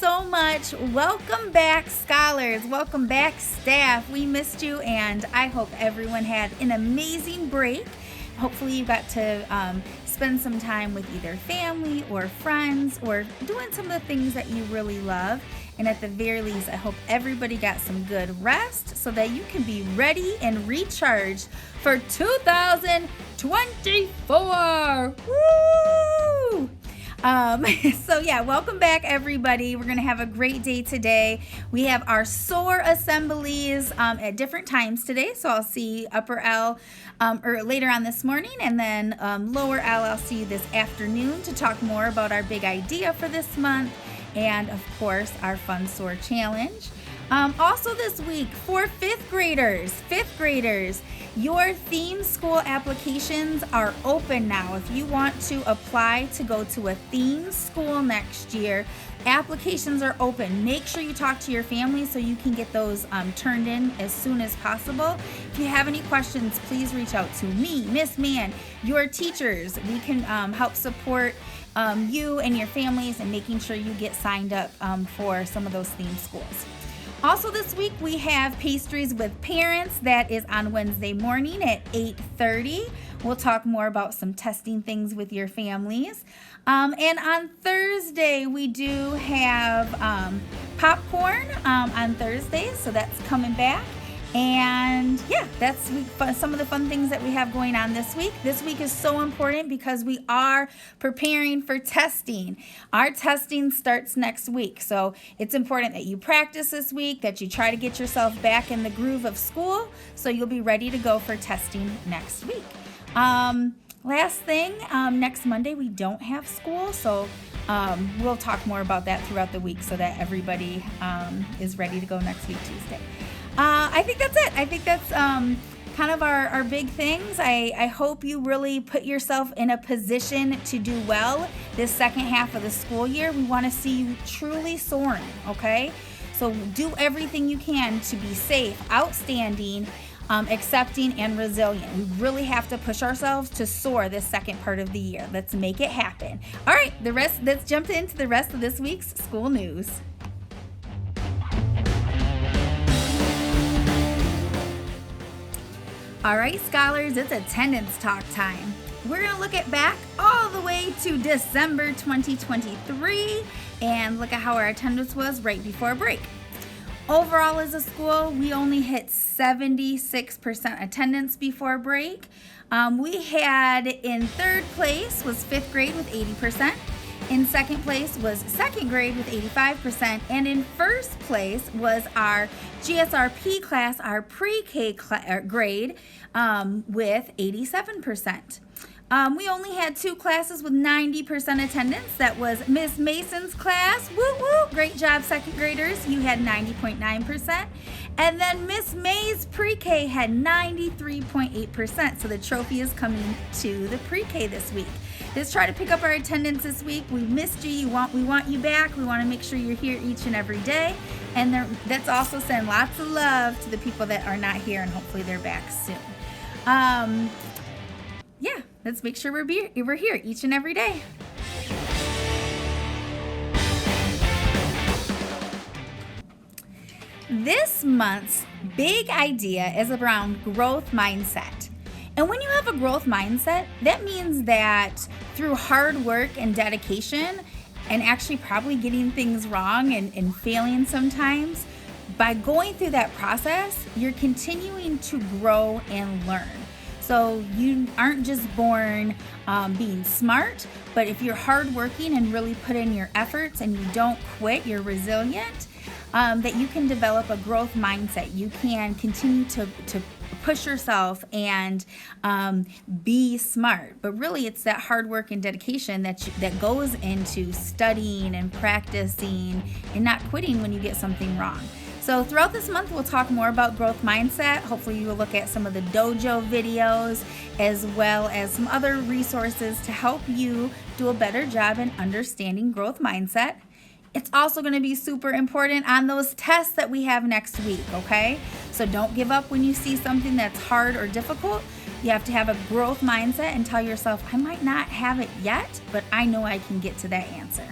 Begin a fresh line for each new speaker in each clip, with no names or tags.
so much. Welcome back, scholars. Welcome back, staff. We missed you, and I hope everyone had an amazing break. Hopefully you got to spend some time with either family or friends or doing some of the things that you really love. And at the very least, I hope everybody got some good rest so that you can be ready and recharged for 2024. Woo! Welcome back, everybody. We're going to have a great day today. We have our SOAR assemblies at different times today. So I'll see Upper L or later on this morning, and then Lower L I'll see you this afternoon to talk more about our big idea for this month and, of course, our Fun SOAR Challenge. Also this week, for fifth graders, your theme school applications are open now. If you want to apply to go to a theme school next year, applications are open. Make sure you talk to your family so you can get those turned in as soon as possible. If you have any questions, please reach out to me, Miss Mann, your teachers. We can help support you and your families and making sure you get signed up for some of those theme schools. Also this week we have Pastries with Parents. That is on Wednesday morning at 8:30. We'll talk more about some testing things with your families. And on Thursday we do have popcorn on Thursdays, so that's coming back. And yeah, that's some of the fun things that we have going on this week. This week is so important because we are preparing for testing. Our testing starts next week, so it's important that you practice this week, that you try to get yourself back in the groove of school so you'll be ready to go for testing next week. Last thing, next Monday we don't have school, so we'll talk more about that throughout the week so that everybody is ready to go next week, Tuesday. I think that's it. I think that's kind of our big things. I hope you really put yourself in a position to do well this second half of the school year. We want to see you truly soaring, okay? So do everything you can to be safe, outstanding, accepting, and resilient. We really have to push ourselves to soar this second part of the year. Let's make it happen. All right, let's jump into the rest of this week's school news. All right, scholars, it's attendance talk time. We're going to look back all the way to December 2023 and look at how our attendance was right before break. Overall, as a school, we only hit 76% attendance before break. We had in third place was fifth grade with 80%. In second place was second grade with 85%, and in first place was our GSRP class, our pre-K grade, with 87%. We only had two classes with 90% attendance. That was Miss Mason's class. Woo woo! Great job, second graders. You had 90.9%. And then Miss May's pre-K had 93.8%. So the trophy is coming to the pre-K this week. Let's try to pick up our attendance this week. We missed you. We want you back. We want to make sure you're here each and every day. And let's also send lots of love to the people that are not here, and hopefully they're back soon. Let's make sure we're here each and every day. This month's big idea is around growth mindset. And when you have a growth mindset, that means that through hard work and dedication, and actually probably getting things wrong and failing sometimes, by going through that process, you're continuing to grow and learn. So you aren't just born being smart, but if you're hardworking and really put in your efforts and you don't quit, you're resilient, that you can develop a growth mindset. You can continue to push yourself and be smart. But really, it's that hard work and dedication that goes into studying and practicing and not quitting when you get something wrong. So throughout this month, we'll talk more about growth mindset. Hopefully you will look at some of the dojo videos as well as some other resources to help you do a better job in understanding growth mindset. It's also going to be super important on those tests that we have next week, okay? So don't give up when you see something that's hard or difficult. You have to have a growth mindset and tell yourself, I might not have it yet, but I know I can get to that answer.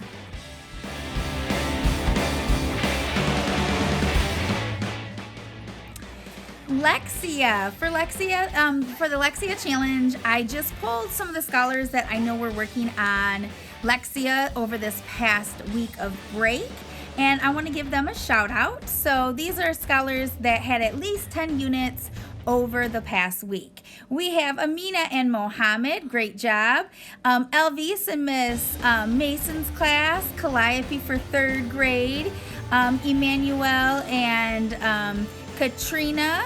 Lexia. For the Lexia Challenge, I just pulled some of the scholars that I know were working on Lexia over this past week of break, and I want to give them a shout out. So these are scholars that had at least 10 units over the past week. We have Amina and Mohammed, great job. Elvis and Miss Mason's class, Calliope for 3rd grade. Emmanuel and Katrina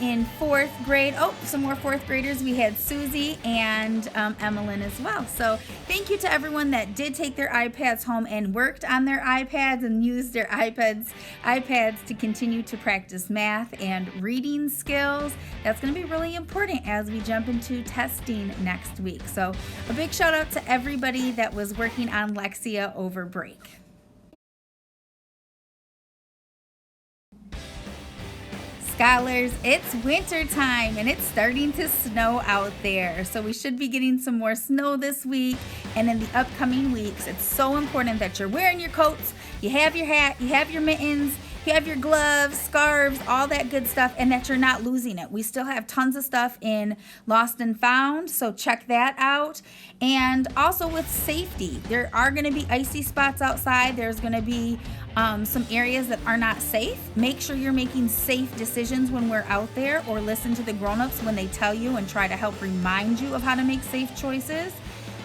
in 4th grade. Oh, some more 4th graders. We had Susie and Emmeline as well. So thank you to everyone that did take their iPads home and worked on their iPads and used their iPads to continue to practice math and reading skills. That's going to be really important as we jump into testing next week. So a big shout out to everybody that was working on Lexia over break. Scholars, it's winter time and it's starting to snow out there. So we should be getting some more snow this week and in the upcoming weeks. It's so important that you're wearing your coats, you have your hat, you have your mittens, you have your gloves, scarves, all that good stuff, and that you're not losing it. We still have tons of stuff in Lost and Found, so check that out. And also with safety, there are going to be icy spots outside. There's going to be some areas that are not safe. Make sure you're making safe decisions when we're out there, or listen to the grown-ups when they tell you and try to help remind you of how to make safe choices.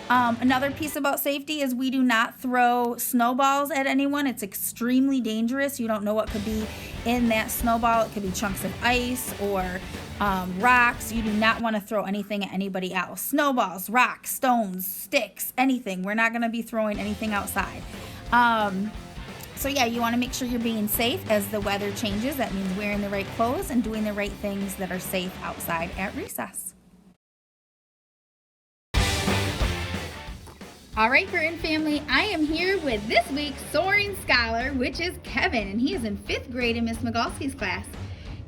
Another piece about safety is we do not throw snowballs at anyone. It's extremely dangerous. You don't know what could be in that snowball. It could be chunks of ice or rocks. You do not want to throw anything at anybody else. Snowballs, rocks, stones, sticks, anything. We're not going to be throwing anything outside. So yeah, you want to make sure you're being safe as the weather changes. That means wearing the right clothes and doing the right things that are safe outside at recess. All right, Burton family, I am here with this week's Soaring Scholar, which is Kevin, and he is in 5th grade in Miss Migalski's class.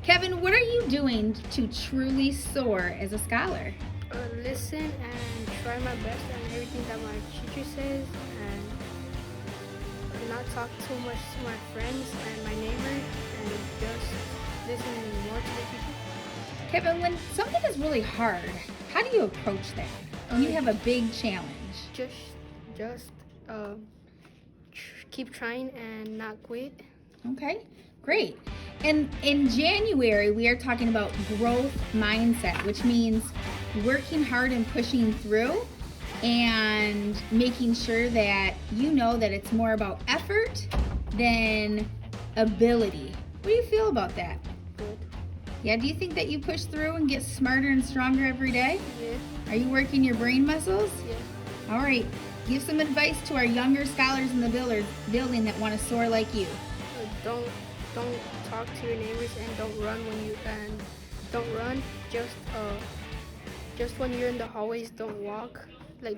Kevin, what are you doing to truly soar as a scholar?
Listen and try my best on everything that my teacher says, and not talk too much to my friends and my neighbors, and just listen more to the teacher.
Kevin, when something is really hard, how do you approach that when you have a big challenge?
Just keep trying and not quit.
Okay, great. And in January, we are talking about growth mindset, which means working hard and pushing through and making sure that you know that it's more about effort than ability. What do you feel about that?
Good.
Yeah, do you think that you push through and get smarter and stronger every day?
Yeah.
Are you working your brain muscles?
Yeah.
All right. Give some advice to our younger scholars in the building that want to soar like you.
Don't talk to your neighbors, and don't run don't run. Just when you're in the hallways, don't walk.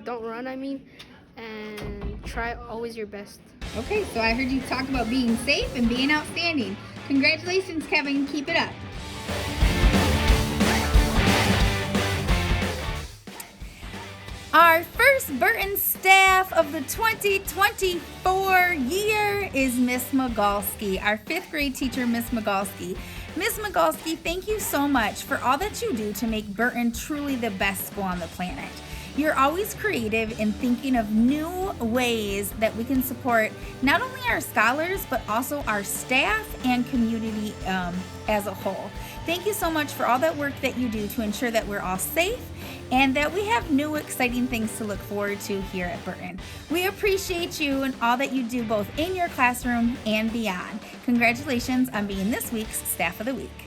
Don't run, and try always your best.
Okay, so I heard you talk about being safe and being outstanding. Congratulations, Kevin. Keep it up. Our first Burton staff of the 2024 year is Miss Migalski, our 5th grade teacher, Miss Migalski. Miss Migalski, thank you so much for all that you do to make Burton truly the best school on the planet. You're always creative in thinking of new ways that we can support not only our scholars, but also our staff and community as a whole. Thank you so much for all that work that you do to ensure that we're all safe and that we have new exciting things to look forward to here at Burton. We appreciate you and all that you do both in your classroom and beyond. Congratulations on being this week's Staff of the Week.